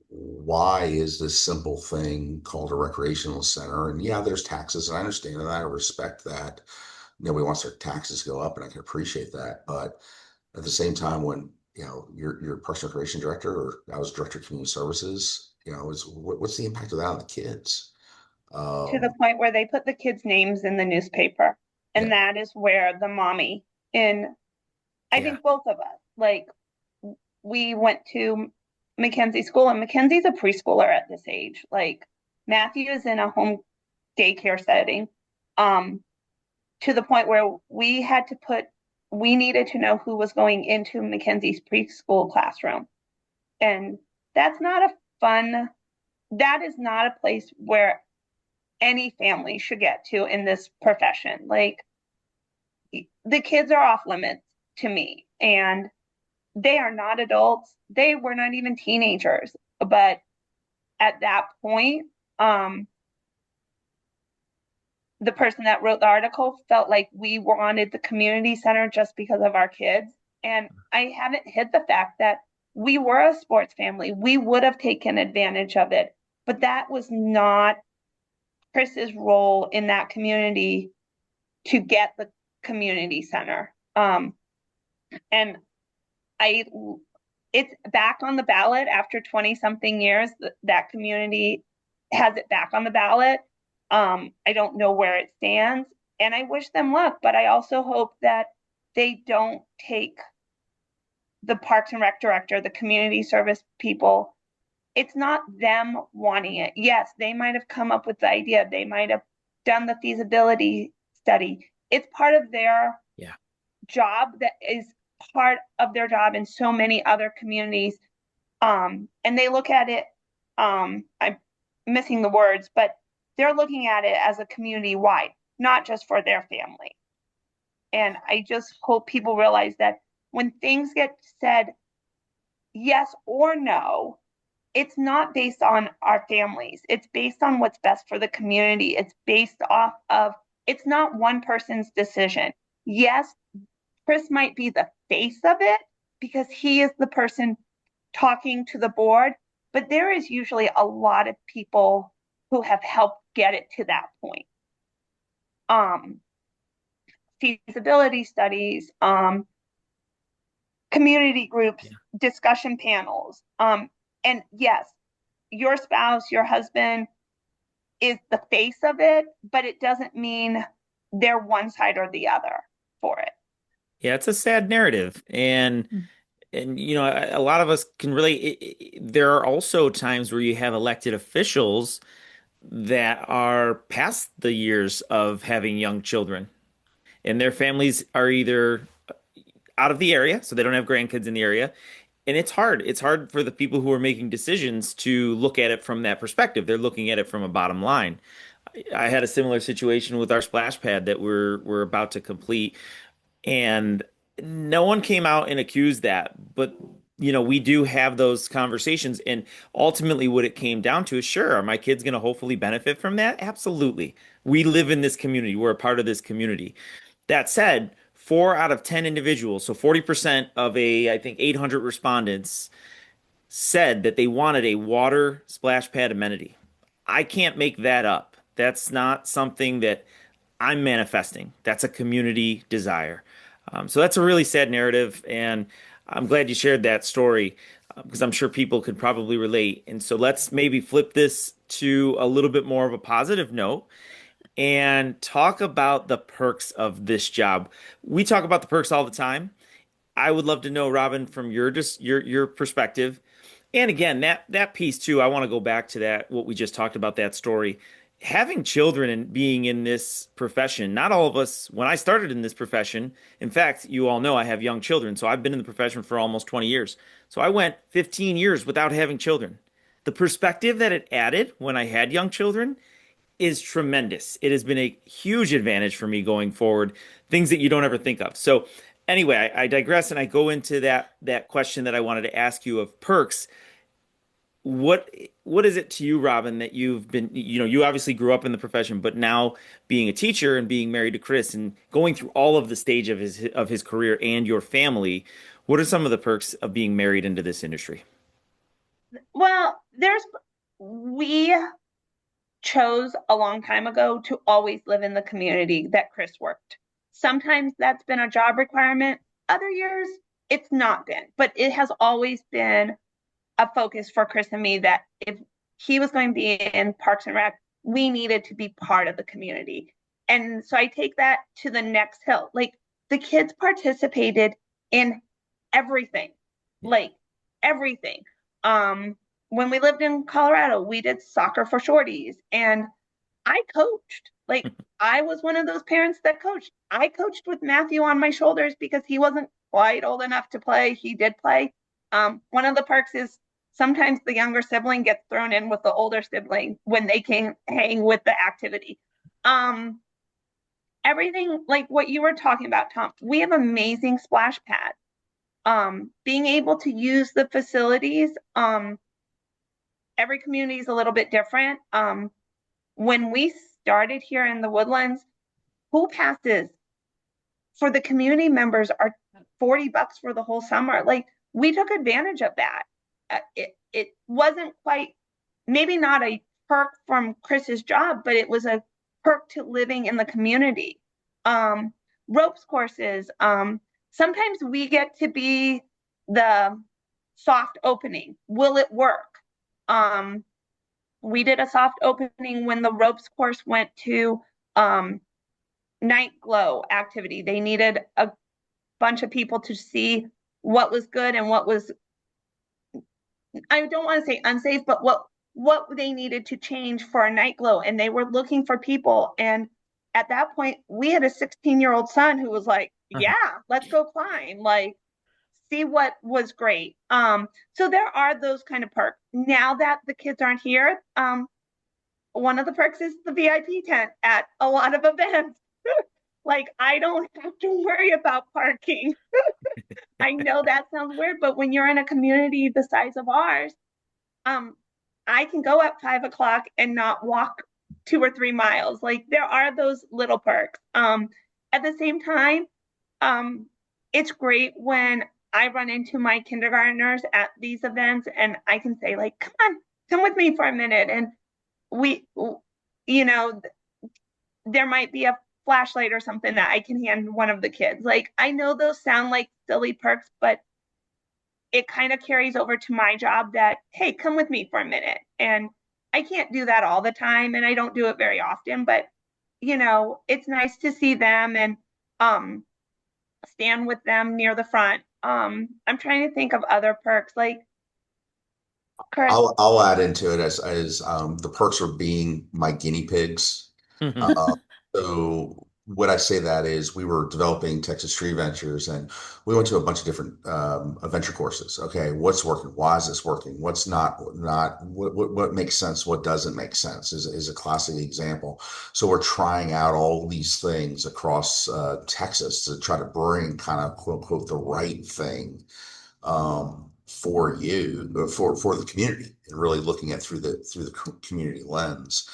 Why is this simple thing called a recreational center? And yeah, there's taxes, and I understand that. I respect that. Nobody wants their taxes to go up, and I can appreciate that. But at the same time, when you're Parks and Recreation director, or I was director of community services, what's the impact of that on the kids? To the Um, point where they put the kids' names in the newspaper. And yeah, that is where the mommy in, I Yeah. think both of us, like we went to Mackenzie school and Mackenzie's a preschooler at this age. Like Matthew is in a home daycare setting. Um, to the point where we needed to know who was going into Mackenzie's preschool classroom. And that's not a fun, that is not a place where any family should get to in this profession. Like the kids are off limits to me and they are not adults. They were not even teenagers. But at that point, the person that wrote the article felt like we wanted the community center just because of our kids. And I haven't hid the fact that we were a sports family. We would have taken advantage of it. But that was not Chris's role in that community to get the community center. And I it's back on the ballot after 20 something years. That community has it back on the ballot. I don't know where it stands, and I wish them luck, but I also hope that they don't take the Parks and Rec director, the community service people. It's not them wanting it. Yes, they might have come up with the idea. They might have done the feasibility study. It's part of their Yeah. job that is part of their job in so many other communities. And they look at it, I'm missing the words, but they're looking at it as a community wide, not just for their family. And I just hope people realize that when things get said yes or no, it's not based on our families. It's based on what's best for the community. It's based off of, it's not one person's decision. Yes, Chris might be the face of it because he is the person talking to the board, but there is usually a lot of people who have helped get it to that point. Um, Feasibility studies, community groups, Yeah. discussion panels. And yes, your spouse, your husband is the face of it, but it doesn't mean they're one side or the other for it. Yeah, it's a sad narrative. And a lot of us can relate. There are also times where you have elected officials that are past the years of having young children. and their families are either out of the area, so they don't have grandkids in the area. And it's hard. It's hard for the people who are making decisions to look at it from that perspective. They're looking at it from a bottom line. I had a similar situation with our splash pad that we're about to complete, and no one came out and accused that. But we do have those conversations, and ultimately, what it came down to is, sure, are my kids going to hopefully benefit from that? Absolutely. We live in this community. We're a part of this community. That said, 4 out of 10 individuals, so 40% of I think 800 respondents said that they wanted a water splash pad amenity. I can't make that up. That's not something that I'm manifesting. That's a community desire. So that's a really sad narrative, and I'm glad you shared that story because I'm sure people could probably relate. And so let's maybe flip this to a little bit more of a positive note and talk about the perks of this job. We talk about the perks all the time. I would love to know, Robin, from your perspective. And again, that piece too, I want to go back to that, what we just talked about, that story. Having children and being in this profession, not all of us, when I started in this profession, in fact, you all know I have young children, so I've been in the profession for almost 20 years. So I went 15 years without having children. The perspective that it added when I had young children is tremendous. It has been a huge advantage for me going forward, things that you don't ever think of. So anyway, I digress and I go into that question that I wanted to ask you of perks. What is it to you, Robin, that you've been, you obviously grew up in the profession, but now being a teacher and being married to Chris and going through all of the stage of his career and your family, what are some of the perks of being married into this industry? Well, we chose a long time ago to always live in the community that Chris worked. Sometimes that's been a job requirement. Other years, it's not been, but it has always been a focus for Chris and me that if he was going to be in Parks and Rec, we needed to be part of the community. And so I take that to the next hill. Like the kids participated in everything, like everything. When we lived in Colorado, we did soccer for shorties and I coached. Like I was one of those parents that coached. I coached with Matthew on my shoulders because he wasn't quite old enough to play. He did play. One of the perks is sometimes the younger sibling gets thrown in with the older sibling when they can hang with the activity. Everything like what you were talking about, Tom, we have amazing splash pads. Being able to use the facilities, every community is a little bit different. When we started here in the Woodlands, pool passes for the community members are $40 for the whole summer. Like we took advantage of that. It wasn't quite, maybe not a perk from Chris's job, but it was a perk to living in the community. Ropes courses. Sometimes we get to be the soft opening. Will it work? We did a soft opening when the ropes course went to night glow activity. They needed a bunch of people to see what was good and what was, I don't want to say unsafe, but what they needed to change for a night glow. And they were looking for people. And at that point, we had a 16-year-old son who was like, yeah, let's go climb. Like, see what was great. So there are those kind of perks. Now that the kids aren't here, one of the perks is the VIP tent at a lot of events. Like I don't have to worry about parking. I know that sounds weird, but when you're in a community the size of ours, I can go at 5 o'clock and not walk 2 or 3 miles. Like there are those little perks. At the same time, it's great when I run into my kindergartners at these events and I can say like, come with me for a minute. And we, there might be a flashlight or something that I can hand one of the kids. Like, I know those sound like silly perks, but it kind of carries over to my job that, hey, come with me for a minute. And I can't do that all the time and I don't do it very often, but it's nice to see them and stand with them near the front. I'm trying to think of other perks like Chris. I'll add into it as the perks are being my guinea pigs. So what I say that is we were developing Texas Tree Ventures and we went to a bunch of different adventure courses. Okay, what's working? Why is this working? What's not what makes sense? What doesn't make sense is a classic example. So we're trying out all these things across Texas to try to bring kind of quote unquote the right thing for you for the community and really looking at through the community lens.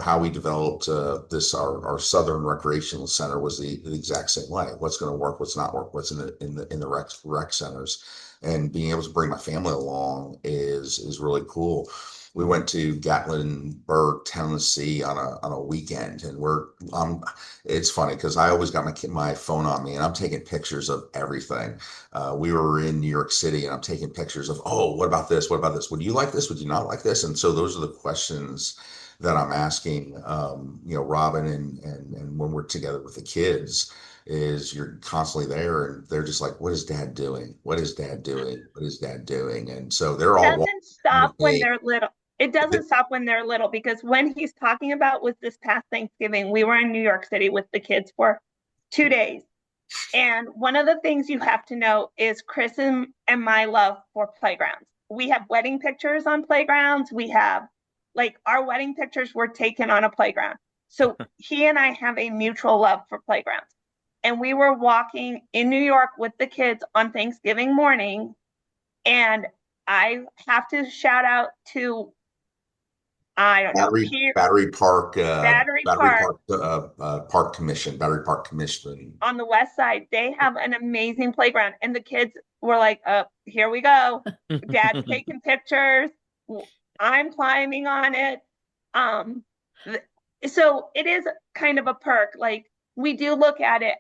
How we developed this our southern recreational center was the exact same way. What's going to work, what's not work, what's in the rec centers, and being able to bring my family along is really cool. We went to Gatlinburg, Tennessee on a weekend, and it's funny because I always got my phone on me and I'm taking pictures of everything. We were in New York City and I'm taking pictures of, oh, what about this? What about this? Would you like this? Would you not like this? And so those are the questions that I'm asking, Robin, and when we're together with the kids, is you're constantly there and they're just like, what is dad doing? What is dad doing? What is dad doing? And so they're all Doesn't stop when walking. they're little. It doesn't stop when they're little because when he's talking about was this past Thanksgiving, we were in New York City with the kids for 2 days. And one of the things you have to know is Chris and my love for playgrounds. We have wedding pictures on playgrounds. We have like our wedding pictures were taken on a playground. So he and I have a mutual love for playgrounds. And we were walking in New York with the kids on Thanksgiving morning. And I have to shout out to, I don't know, Battery Park, Battery Park Park Commission, Battery Park Commission. on the west side. They have an amazing playground. And the kids were like, here we go. Dad's taking pictures. I'm climbing on it. So it is kind of a perk. Like we do look at it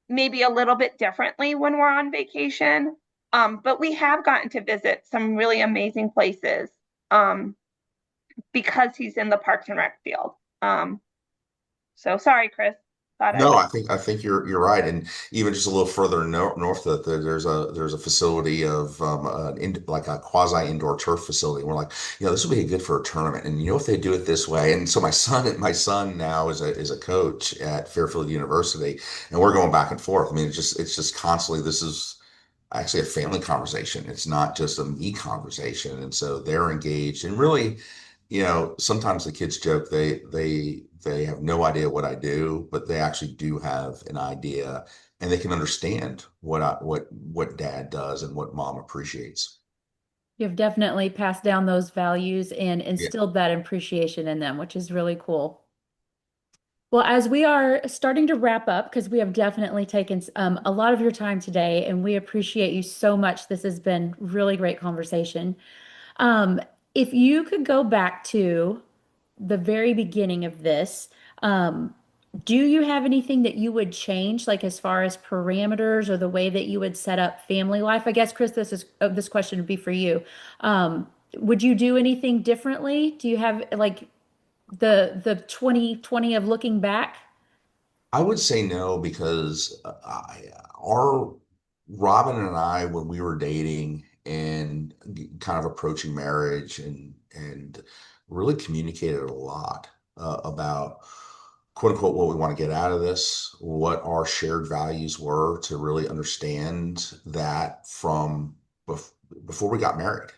maybe a little bit differently when we're on vacation. But we have gotten to visit some really amazing places because he's in the Parks and Rec field. So sorry, Chris. No, I think you're right, and even just a little further north, that there's a facility of like a quasi indoor turf facility. And we're like, this would be good for a tournament, and if they do it this way. And so my son now is a coach at Fairfield University, and we're going back and forth. I mean, it's just constantly. This is actually a family conversation. It's not just a me conversation. And so they're engaged and really, sometimes the kids joke they have no idea what I do, but they actually do have an idea and they can understand what dad does and what mom appreciates. You've definitely passed down those values and Yeah. instilled that appreciation in them, which is really cool. Well, as we are starting to wrap up, because we have definitely taken a lot of your time today, and we appreciate you so much. This has been really great conversation. Um, if you could go back to the very beginning of this, do you have anything that you would change, like as far as parameters or the way that you would set up family life? I guess, Chris, this question would be for you. Would you do anything differently? Do you have like the 2020 of looking back? I would say no because our Robin and I, when we were dating and kind of approaching marriage and really communicated a lot about quote unquote what we want to get out of this, what our shared values were to really understand that from before we got married.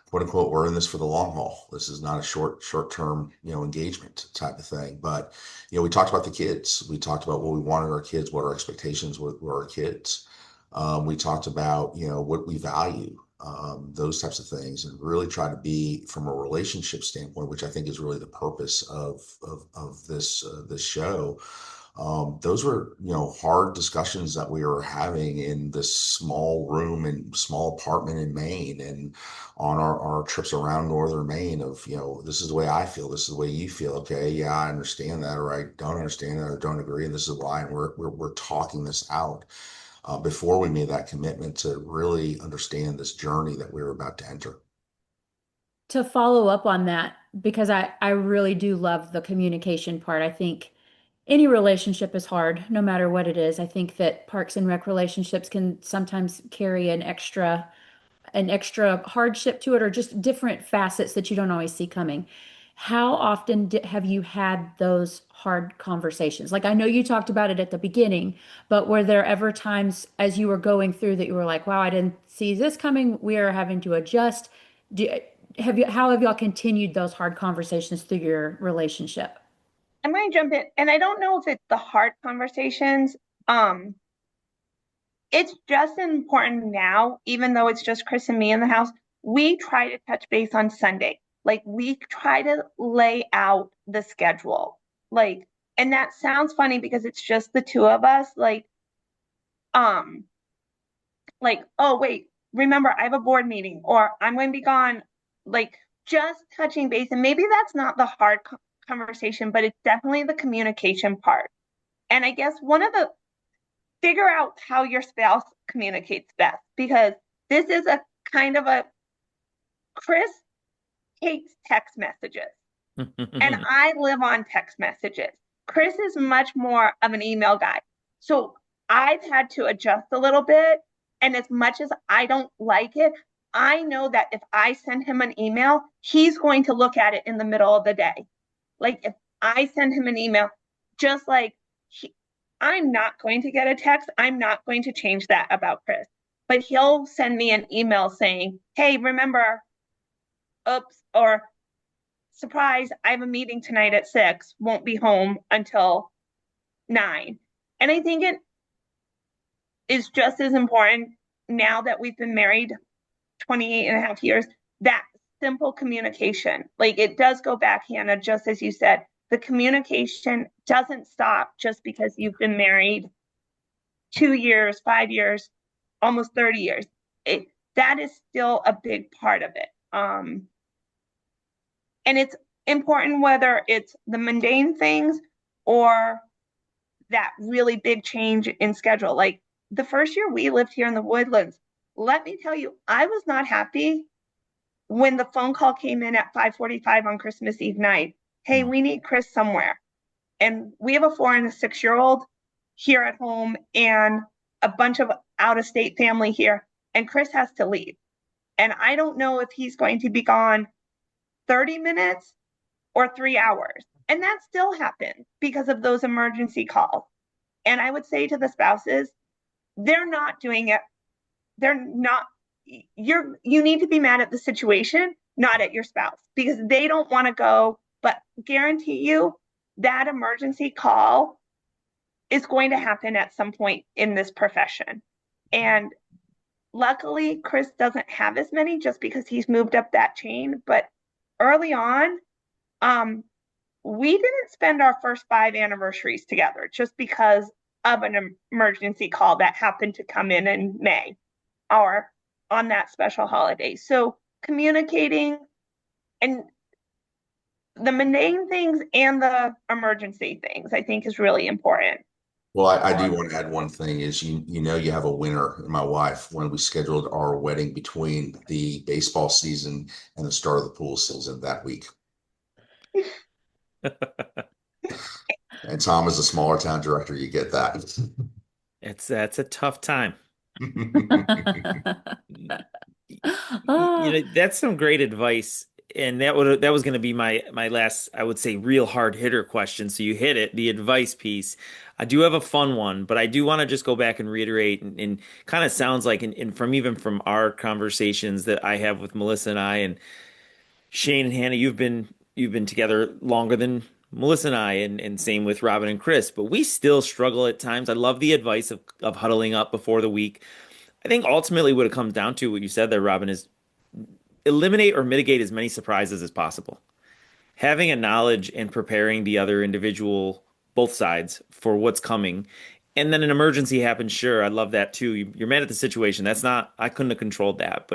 Quote unquote, we're in this for the long haul. This is not a short term, engagement type of thing. But we talked about the kids. We talked about what we wanted our kids, what our expectations were our kids. We talked about what we value, those types of things, and really try to be from a relationship standpoint, which I think is really the purpose of this show. Those were, hard discussions that we were having in this small room and small apartment in Maine and on our trips around northern Maine of, this is the way I feel, this is the way you feel. Okay, yeah, I understand that, or I don't understand that, or don't agree, and this is why. And we're talking this out before we made that commitment to really understand this journey that we were about to enter. To follow up on that, because I really do love the communication part. I think any relationship is hard, no matter what it is. I think that Parks and Rec relationships can sometimes carry an extra hardship to it or just different facets that you don't always see coming. how often have you had those hard conversations? Like, I know you talked about it at the beginning, but were there ever times as you were going through that you were like, wow, I didn't see this coming. We are having to adjust. Do, how have y'all continued those hard conversations through your relationship? I'm going to jump in, and I don't know if it's the hard conversations. Um, it's just important now, even though it's just Chris and me in the house, we try to touch base on Sunday. Like we try to lay out the schedule. Like, and that sounds funny because it's just the two of us. Um, oh wait, remember I have a board meeting or I'm going to be gone. Like just touching base. And maybe that's not the hard conversation, but it's definitely the communication part. And I guess one of the figure out how your spouse communicates best because this is a kind of a Chris hates text messages and I live on text messages. Chris is much more of an email guy. So I've had to adjust a little bit. And as much as I don't like it, I know that if I send him an email, he's going to look at it in the middle of the day. Like if I send him an email, just like I'm not going to get a text. I'm not going to change that about Chris. But he'll send me an email saying, hey, remember, oops, or surprise, I have a meeting tonight at 6, won't be home until 9. And I think it is just as important now that we've been married 28 and a half years, that simple communication. Like it does go back, Hannah, just as you said, the communication doesn't stop just because you've been married 2 years, 5 years, almost 30 years. That is still a big part of it. And it's important whether it's the mundane things or that really big change in schedule. Like the first year we lived here in the Woodlands, let me tell you, I was not happy when the phone call came in at 5:45 on Christmas Eve night. Hey, we need Chris somewhere. And we have a 4 and a 6-year-old here at home and a bunch of out-of-state family here. And Chris has to leave. And I don't know if he's going to be gone 30 minutes or 3 hours. And that still happens because of those emergency calls. And I would say to the spouses, they're not doing it. They're not, you need to be mad at the situation, not at your spouse, because they don't want to go, but guarantee you that emergency call is going to happen at some point in this profession. And luckily, Chris doesn't have as many just because he's moved up that chain. But early on, we didn't spend our first 5 anniversaries together just because of an emergency call that happened to come in May or on that special holiday. So communicating and the mundane things and the emergency things, I think is really important. Well, I do want to add one thing is you have a winner in my wife when we scheduled our wedding between the baseball season and the start of the pool season that week. And Tom is a smaller town director, you get that. That's a tough time. Ah, That's some great advice. And that was going to be my last, I would say, real hard hitter question. So you hit it, the advice piece. I do have a fun one, but I do want to just go back and reiterate and kind of sounds like and from even from our conversations that I have with Melissa and I and Shane and Hannah, you've been together longer than Melissa and I, and same with Robin and Chris, but we still struggle at times. I love the advice of huddling up before the week. I think ultimately what it comes down to, what you said there, Robin, is eliminate or mitigate as many surprises as possible. Having a knowledge and preparing the other individual, both sides, for what's coming. And then an emergency happens, sure, I love that too. You're mad at the situation. That's not, I couldn't have controlled that.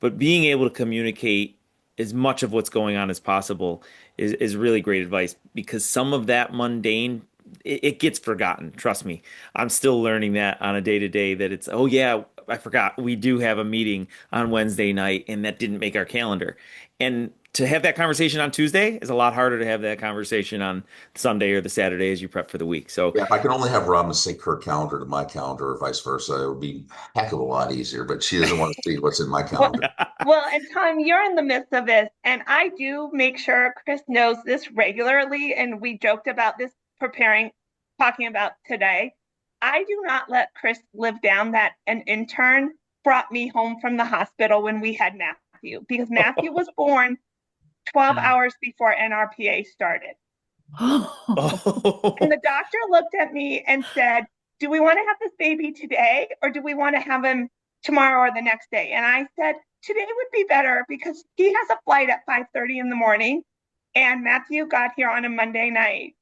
But being able to communicate as much of what's going on as possible is really great advice because some of that mundane it gets forgotten. Trust me. I'm still learning that on a day to day that it's, oh yeah, I forgot we do have a meeting on Wednesday night and that didn't make our calendar. And to have that conversation on Tuesday is a lot harder to have that conversation on Sunday or the Saturday as you prep for the week. So Yeah, if I could only have Robin sync her calendar to my calendar or vice versa, it would be a heck of a lot easier. But she doesn't want to see what's in my Well, calendar. well, and Tom, you're in the midst of this, and I do make sure Chris knows this regularly, and we joked about this talking about today. I do not let Chris live down that an intern brought me home from the hospital when we had Matthew, because Matthew was born 12 hours before NRPA started. oh. And the doctor looked at me and said, do we want to have this baby today, or do we want to have him tomorrow or the next day? And I said, today would be better because he has a flight at 5:30 in the morning, and Matthew got here on a Monday night.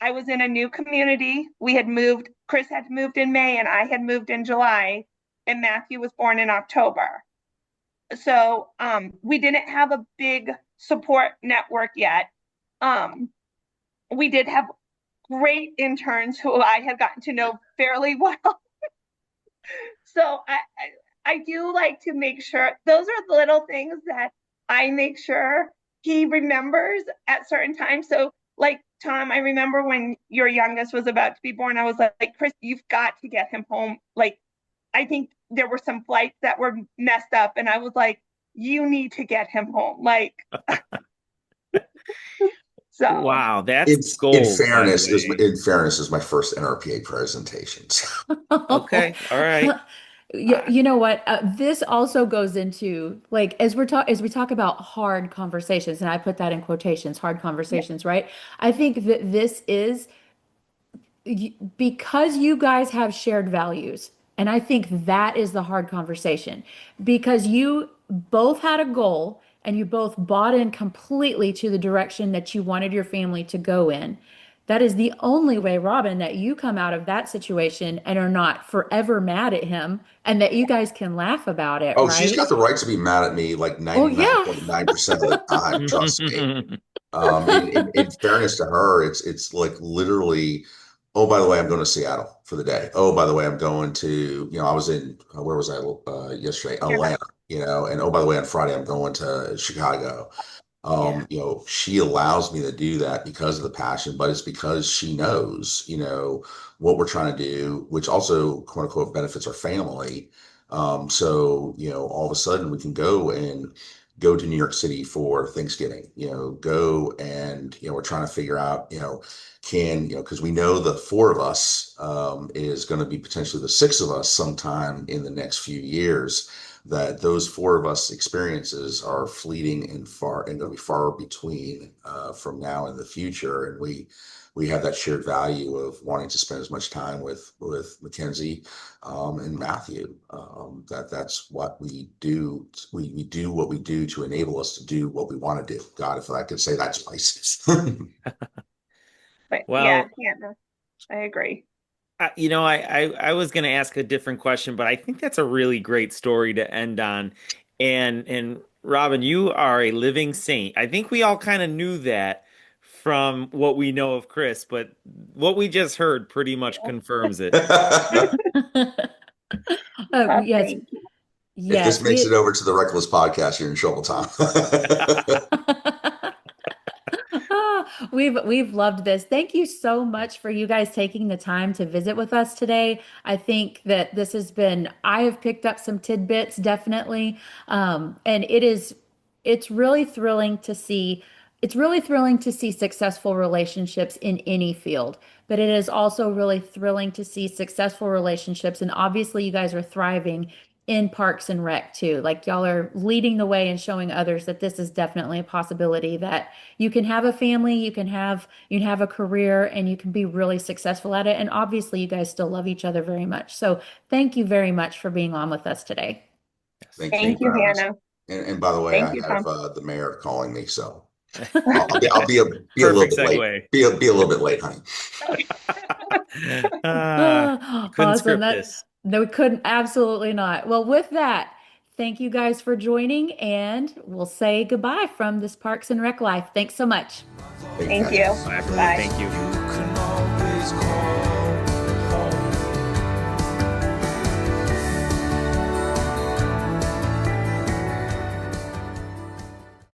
I was in a new community. Chris had moved in May and I had moved in July, and Matthew was born in October. So we didn't have a big support network yet. We did have great interns who I had gotten to know fairly well. So I do like to make sure those are the little things that I make sure he remembers at certain times. So like Tom, I remember when your youngest was about to be born, I was like, Chris, you've got to get him home. Like, I think there were some flights that were messed up, and I was like, you need to get him home. Like, so Wow, that's gold. In fairness, is my first NRPA presentation. Okay, all right. You know what? This also goes into like as we talk about hard conversations, and I put that in quotations, hard conversations, right? I think that this is because you guys have shared values, and I think that is the hard conversation because you both had a goal and you both bought in completely to the direction that you wanted your family to go in. That is the only way, Robin, that you come out of that situation and are not forever mad at him and that you guys can laugh about it, Oh, she's right? got the right to be mad at me like Oh, yeah. 99.9% of the time. Trust me. In fairness to her, it's like literally, oh, by the way, I'm going to Seattle for the day. Oh, by the way, I'm going to, I was in, where was I yesterday? Atlanta, and oh, by the way, on Friday, I'm going to Chicago. Yeah. She allows me to do that because of the passion, but it's because she knows, what we're trying to do, which also quote unquote benefits our family. So, all of a sudden we can go to New York City for Thanksgiving, go and, we're trying to figure out, because we know the four of us is going to be potentially the six of us sometime in the next few years, that those four of us experiences are fleeting and going to be far between from now in the future. And we have that shared value of wanting to spend as much time with Mackenzie and Matthew. That's what we do. We do what we do to enable us to do what we want to do. God, if I could say that twice. but Well, yeah, I agree. I was going to ask a different question, but I think that's a really great story to end on. And Robin, you are a living saint. I think we all kind of knew that from what we know of Chris, but what we just heard pretty much confirms it. Yes. Thank you. If this Yes. makes it over to the RecLess podcast, you're in trouble, Tom. We've loved this. Thank you so much for you guys taking the time to visit with us today. I think that I have picked up some tidbits definitely. And it's really thrilling to see. It's really thrilling to see successful relationships in any field, but it is also really thrilling to see successful relationships. And obviously you guys are thriving in Parks and Rec too. Like y'all are leading the way and showing others that this is definitely a possibility that you can have a family, you can have a career, and you can be really successful at it. And obviously you guys still love each other very much. So thank you very much for being on with us today. Thank you, Hannah. And by the way, Thank I you, have Tom. The mayor calling me, so I'll be a little Perfect bit late. segue. Be a little bit late, honey. Couldn't Awesome. script this. No, we couldn't, absolutely not. Well, with that, thank you guys for joining, and we'll say goodbye from this Parks and Rec Life. Thanks so much. Thank guys. you. Bye, everyone. Bye. Thank you. You can always